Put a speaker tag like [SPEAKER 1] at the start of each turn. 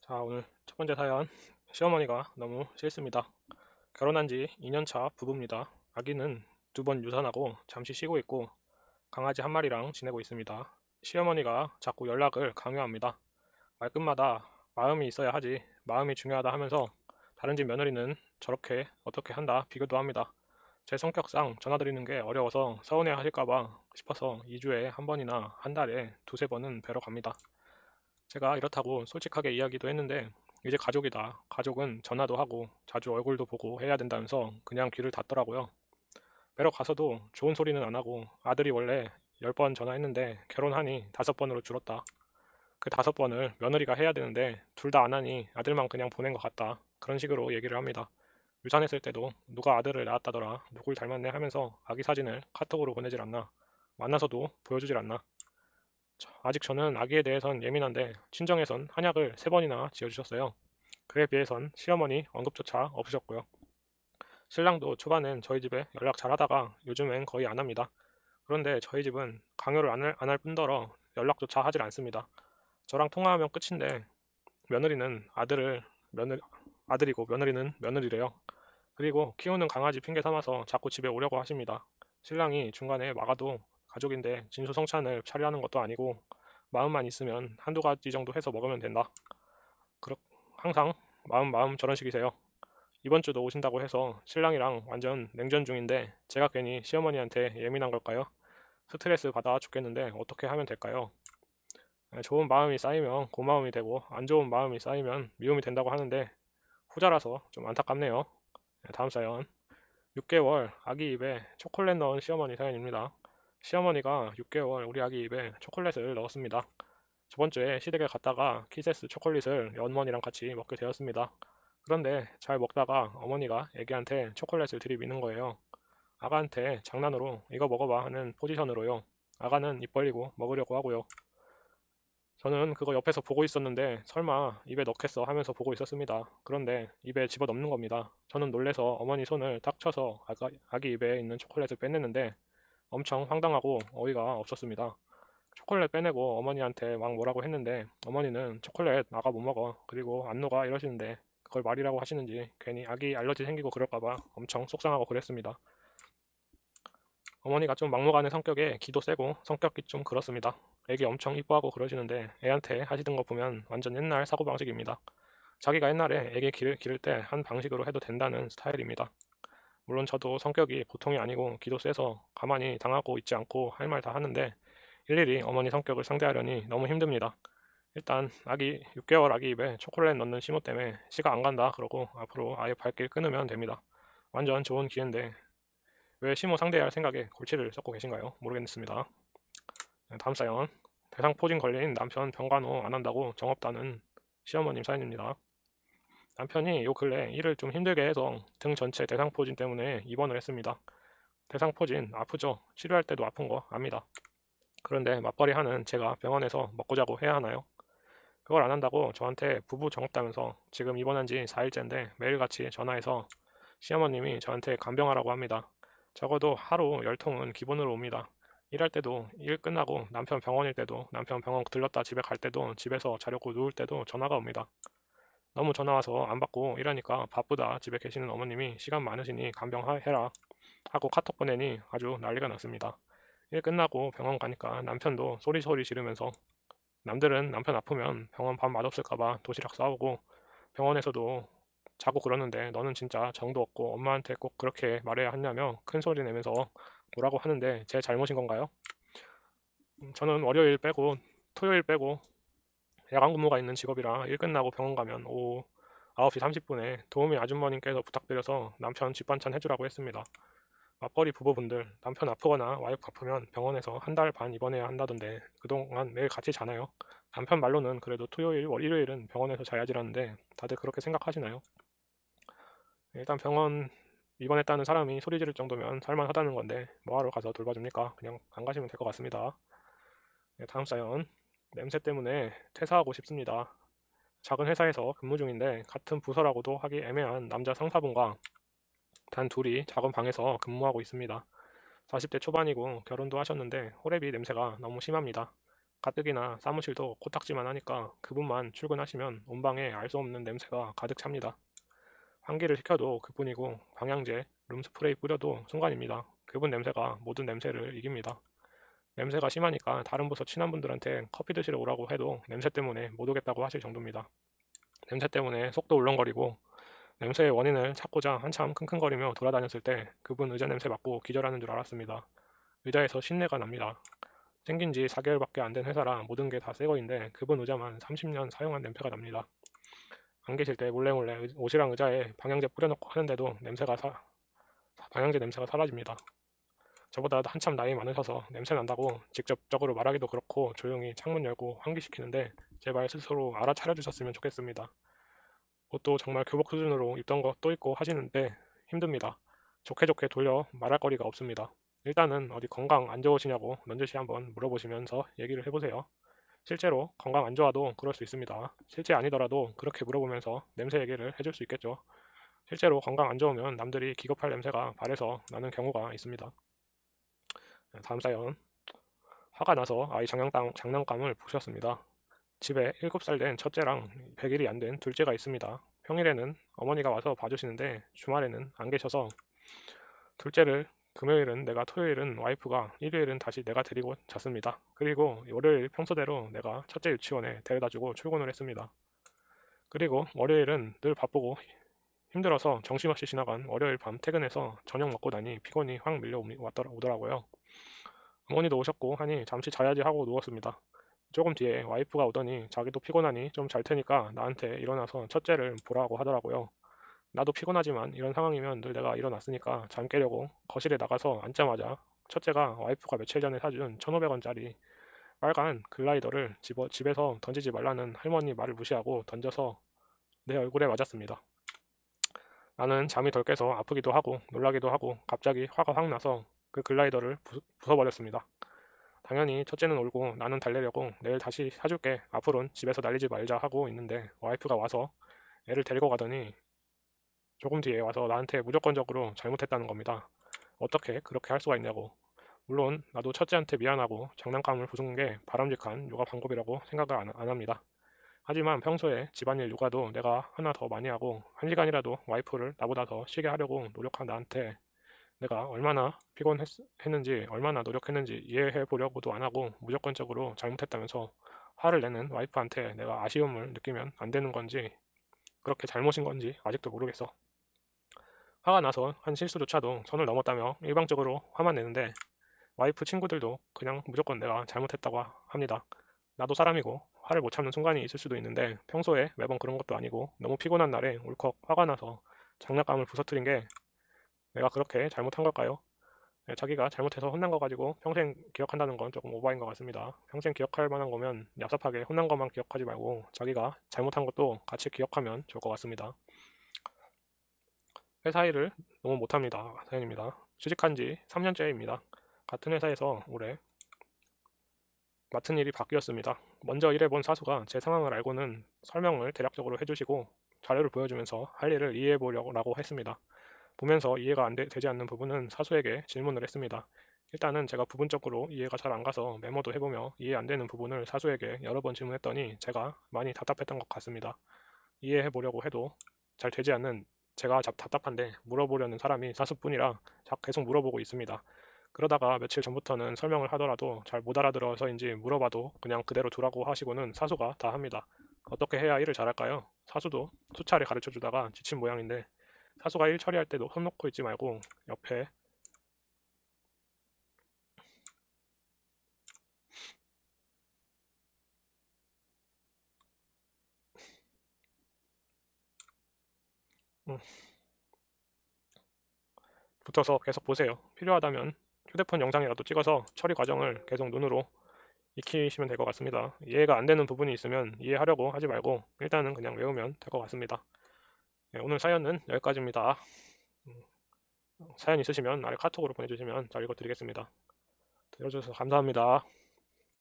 [SPEAKER 1] 자, 오늘 첫 번째 사연. 시어머니가 너무 싫습니다. 결혼한 지 2년차 부부입니다. 아기는 2번 유산하고 잠시 쉬고 있고 강아지 한 마리랑 지내고 있습니다. 시어머니가 자꾸 연락을 강요합니다. 말끝마다 마음이 있어야 하지, 마음이 중요하다 하면서 다른 집 며느리는 저렇게 어떻게 한다 비교도 합니다. 제 성격상 전화드리는 게 어려워서 서운해 하실까봐 싶어서 2주에 한 번이나 한 달에 2~3번은 뵈러 갑니다. 제가 이렇다고 솔직하게 이야기도 했는데 이제 가족이다. 가족은 전화도 하고 자주 얼굴도 보고 해야 된다면서 그냥 귀를 닫더라고요. 뵈러 가서도 좋은 소리는 안 하고 아들이 원래 10번 전화했는데 결혼하니 5번으로 줄었다. 그 5번을 며느리가 해야 되는데 둘 다 안 하니 아들만 그냥 보낸 것 같다. 그런 식으로 얘기를 합니다. 유산했을 때도 누가 아들을 낳았다더라. 누굴 닮았네 하면서 아기 사진을 카톡으로 보내질 않나. 만나서도 보여주질 않나. 아직 저는 아기에 대해선 예민한데 친정에선 한약을 3번이나 지어주셨어요. 그에 비해선 시어머니 언급조차 없으셨고요. 신랑도 초반엔 저희 집에 연락 잘하다가 요즘엔 거의 안 합니다. 그런데 저희 집은 강요를 안 할 뿐더러 연락조차 하질 않습니다. 저랑 통화하면 끝인데 며느리는 아들이고 며느리는 며느리래요. 그리고 키우는 강아지 핑계 삼아서 자꾸 집에 오려고 하십니다. 신랑이 중간에 막아도 가족인데 진수성찬을 차려하는 것도 아니고 마음만 있으면 한두 가지 정도 해서 먹으면 된다. 그렇 항상 마음 저런 식이세요. 이번 주도 오신다고 해서 신랑이랑 완전 냉전 중인데 제가 괜히 시어머니한테 예민한 걸까요? 스트레스 받아 죽겠는데 어떻게 하면 될까요? 좋은 마음이 쌓이면 고마움이 되고 안 좋은 마음이 쌓이면 미움이 된다고 하는데 후자라서 좀 안타깝네요. 다음 사연. 6개월 아기 입에 초콜릿 넣은 시어머니 사연입니다. 시어머니가 6개월 우리 아기 입에 초콜릿을 넣었습니다. 저번 주에 시댁에 갔다가 키세스 초콜릿을 어머니랑 같이 먹게 되었습니다. 그런데 잘 먹다가 어머니가 애기한테 초콜릿을 들이미는 거예요. 아가한테 장난으로 이거 먹어봐 하는 포지션으로요. 아가는 입 벌리고 먹으려고 하고요. 저는 그거 옆에서 보고 있었는데 설마 입에 넣겠어 하면서 보고 있었습니다. 그런데 입에 집어넣는 겁니다. 저는 놀래서 어머니 손을 딱 쳐서 아기 입에 있는 초콜릿을 빼냈는데 엄청 황당하고 어이가 없었습니다. 초콜릿 빼내고 어머니한테 막 뭐라고 했는데 어머니는 초콜릿 아가 못 먹어. 그리고 안 녹아 이러시는데 그걸 말이라고 하시는지 괜히 아기 알러지 생기고 그럴까봐 엄청 속상하고 그랬습니다. 어머니가 좀 막무가내 성격에 기도 세고 성격이 좀 그렇습니다. 애기 엄청 이뻐하고 그러시는데 애한테 하시던 거 보면 완전 옛날 사고방식입니다. 자기가 옛날에 애기 기를 때 한 방식으로 해도 된다는 스타일입니다. 물론 저도 성격이 보통이 아니고 기도 세서 가만히 당하고 있지 않고 할 말 다 하는데 일일이 어머니 성격을 상대하려니 너무 힘듭니다. 일단 6개월 아기 입에 초콜릿 넣는 심호 때문에 시가 안 간다 그러고 앞으로 아예 발길 끊으면 됩니다. 완전 좋은 기회인데 왜 심호 상대해야 할 생각에 골치를 썩고 계신가요? 모르겠습니다. 다음 사연. 대상포진 걸린 남편 병간호 안 한다고 정없다는 시어머님 사연입니다. 남편이 요 근래 일을 좀 힘들게 해서 등 전체 대상포진 때문에 입원을 했습니다. 대상포진 아프죠? 치료할 때도 아픈 거 압니다. 그런데 맞벌이 하는 제가 병원에서 먹고 자고 해야 하나요? 그걸 안 한다고 저한테 부부 정없다면서 지금 입원한 지 4일째인데 매일같이 전화해서 시어머님이 저한테 간병하라고 합니다. 적어도 하루 10통은 기본으로 옵니다. 일할 때도 일 끝나고 남편 병원일 때도 남편 병원 들렀다 집에 갈 때도 집에서 자려고 누울 때도 전화가 옵니다. 너무 전화 와서 안 받고 이러니까 바쁘다 집에 계시는 어머님이 시간 많으시니 간병해라 하고 카톡 보내니 아주 난리가 났습니다. 일 끝나고 병원 가니까 남편도 소리소리 지르면서 남들은 남편 아프면 병원 밥 맛없을까봐 도시락 싸오고 병원에서도 자고 그러는데 너는 진짜 정도 없고 엄마한테 꼭 그렇게 말해야 하냐며 큰 소리 내면서 뭐라고 하는데 제 잘못인 건가요? 저는 월요일 빼고 토요일 빼고 야간 근무가 있는 직업이라 일 끝나고 병원 가면 오후 9시 30분에 도우미 아주머님께서 부탁드려서 남편 집 반찬 해주라고 했습니다. 맞벌이 부부분들 남편 아프거나 와이프 아프면 병원에서 한 달 반 입원해야 한다던데 그동안 매일 같이 자나요? 남편 말로는 그래도 토요일, 일요일은 병원에서 자야지라는데 다들 그렇게 생각하시나요? 일단 병원 입원했다는 사람이 소리 지를 정도면 살만하다는 건데 뭐하러 가서 돌봐줍니까? 그냥 안 가시면 될 것 같습니다. 네, 다음 사연. 냄새 때문에 퇴사하고 싶습니다. 작은 회사에서 근무 중인데 같은 부서라고도 하기 애매한 남자 상사분과 단 둘이 작은 방에서 근무하고 있습니다. 40대 초반이고 결혼도 하셨는데 호레비 냄새가 너무 심합니다. 가뜩이나 사무실도 코딱지만 하니까 그분만 출근하시면 온 방에 알 수 없는 냄새가 가득 찹니다. 환기를 시켜도 그뿐이고 방향제, 룸스프레이 뿌려도 순간입니다. 그분 냄새가 모든 냄새를 이깁니다. 냄새가 심하니까 다른 부서 친한 분들한테 커피 드시러 오라고 해도 냄새 때문에 못 오겠다고 하실 정도입니다. 냄새 때문에 속도 울렁거리고 냄새의 원인을 찾고자 한참 킁킁거리며 돌아다녔을 때 그분 의자 냄새 맡고 기절하는 줄 알았습니다. 의자에서 신내가 납니다. 생긴 지 4개월밖에 안 된 회사라 모든 게 다 새거인데 그분 의자만 30년 사용한 냄새가 납니다. 안 계실 때 몰래몰래 옷이랑 의자에 방향제 뿌려놓고 하는데도 방향제 냄새가 사라집니다. 저보다 한참 나이 많으셔서 냄새 난다고 직접적으로 말하기도 그렇고 조용히 창문 열고 환기시키는데 제발 스스로 알아차려 주셨으면 좋겠습니다. 옷도 정말 교복 수준으로 입던 거 또 입고 하시는데 힘듭니다. 좋게 좋게 돌려 말할 거리가 없습니다. 일단은 어디 건강 안 좋으시냐고 넌지시 한번 물어보시면서 얘기를 해보세요. 실제로 건강 안 좋아도 그럴 수 있습니다. 실제 아니더라도 그렇게 물어보면서 냄새 얘기를 해줄 수 있겠죠. 실제로 건강 안 좋으면 남들이 기겁할 냄새가 발에서 나는 경우가 있습니다. 다음 사연. 화가 나서 아이 장난감을 부셨습니다. 집에 7살 된 첫째랑 100일이 안 된 둘째가 있습니다. 평일에는 어머니가 와서 봐주시는데 주말에는 안 계셔서 둘째를 금요일은 내가, 토요일은 와이프가, 일요일은 다시 내가 데리고 잤습니다. 그리고 월요일 평소대로 내가 첫째 유치원에 데려다주고 출근을 했습니다. 그리고 월요일은 늘 바쁘고 힘들어서 정신없이 지나간 월요일 밤 퇴근해서 저녁 먹고 나니 피곤이 확 오더라고요. 어머니도 오셨고 하니 잠시 자야지 하고 누웠습니다. 조금 뒤에 와이프가 오더니 자기도 피곤하니 좀 잘 테니까 나한테 일어나서 첫째를 보라고 하더라고요. 나도 피곤하지만 이런 상황이면 늘 내가 일어났으니까 잠 깨려고 거실에 나가서 앉자마자 첫째가 와이프가 며칠 전에 사준 1,500원짜리 빨간 글라이더를 집에서 던지지 말라는 할머니 말을 무시하고 던져서 내 얼굴에 맞았습니다. 나는 잠이 덜 깨서 아프기도 하고 놀라기도 하고 갑자기 화가 확 나서 그 글라이더를 부숴버렸습니다. 당연히 첫째는 울고 나는 달래려고 내일 다시 사줄게. 앞으로는 집에서 날리지 말자 하고 있는데 와이프가 와서 애를 데리고 가더니 조금 뒤에 와서 나한테 무조건적으로 잘못했다는 겁니다. 어떻게 그렇게 할 수가 있냐고. 물론 나도 첫째한테 미안하고 장난감을 부순 게 바람직한 육아 방법이라고 생각을 안 합니다. 하지만 평소에 집안일 육아도 내가 하나 더 많이 하고 한 시간이라도 와이프를 나보다 더 쉬게 하려고 노력한 나한테 내가 얼마나 피곤했는지 얼마나 노력했는지 이해해 보려고도 안 하고 무조건적으로 잘못했다면서 화를 내는 와이프한테 내가 아쉬움을 느끼면 안 되는 건지 그렇게 잘못인 건지 아직도 모르겠어. 화가 나서 한 실수조차도 선을 넘었다며 일방적으로 화만 내는데 와이프 친구들도 그냥 무조건 내가 잘못했다고 합니다. 나도 사람이고 화를 못 참는 순간이 있을 수도 있는데 평소에 매번 그런 것도 아니고 너무 피곤한 날에 울컥 화가 나서 장난감을 부서뜨린 게 내가 그렇게 잘못한 걸까요? 네, 자기가 잘못해서 혼난 거 가지고 평생 기억한다는 건 조금 오바인 것 같습니다. 평생 기억할 만한 거면 얍삽하게 혼난 것만 기억하지 말고 자기가 잘못한 것도 같이 기억하면 좋을 것 같습니다. 회사 일을 너무 못합니다. 사연입니다. 취직한 지 3년째입니다. 같은 회사에서 올해 맡은 일이 바뀌었습니다. 먼저 일해본 사수가 제 상황을 알고는 설명을 대략적으로 해주시고 자료를 보여주면서 할 일을 이해해 보려고 했습니다. 보면서 이해가 되지 않는 부분은 사수에게 질문을 했습니다. 일단은 제가 부분적으로 이해가 잘 안 가서 메모도 해보며 이해 안 되는 부분을 사수에게 여러 번 질문했더니 제가 많이 답답했던 것 같습니다. 이해해 보려고 해도 잘 되지 않는 제가 답답한데 물어보려는 사람이 사수뿐이라 계속 물어보고 있습니다. 그러다가 며칠 전부터는 설명을 하더라도 잘 못 알아들어서인지 물어봐도 그냥 그대로 두라고 하시고는 사수가 다 합니다. 어떻게 해야 일을 잘할까요? 사수도 수차례 가르쳐 주다가 지친 모양인데 사수가 일 처리할 때도 손 놓고 있지 말고 옆에 음, 붙어서 계속 보세요. 필요하다면 휴대폰 영상이라도 찍어서 처리 과정을 계속 눈으로 익히시면 될 것 같습니다. 이해가 안 되는 부분이 있으면 이해하려고 하지 말고 일단은 그냥 외우면 될 것 같습니다. 네, 오늘 사연은 여기까지입니다. 음, 사연 있으시면 아래 카톡으로 보내주시면 잘 읽어드리겠습니다. 들어주셔서 감사합니다.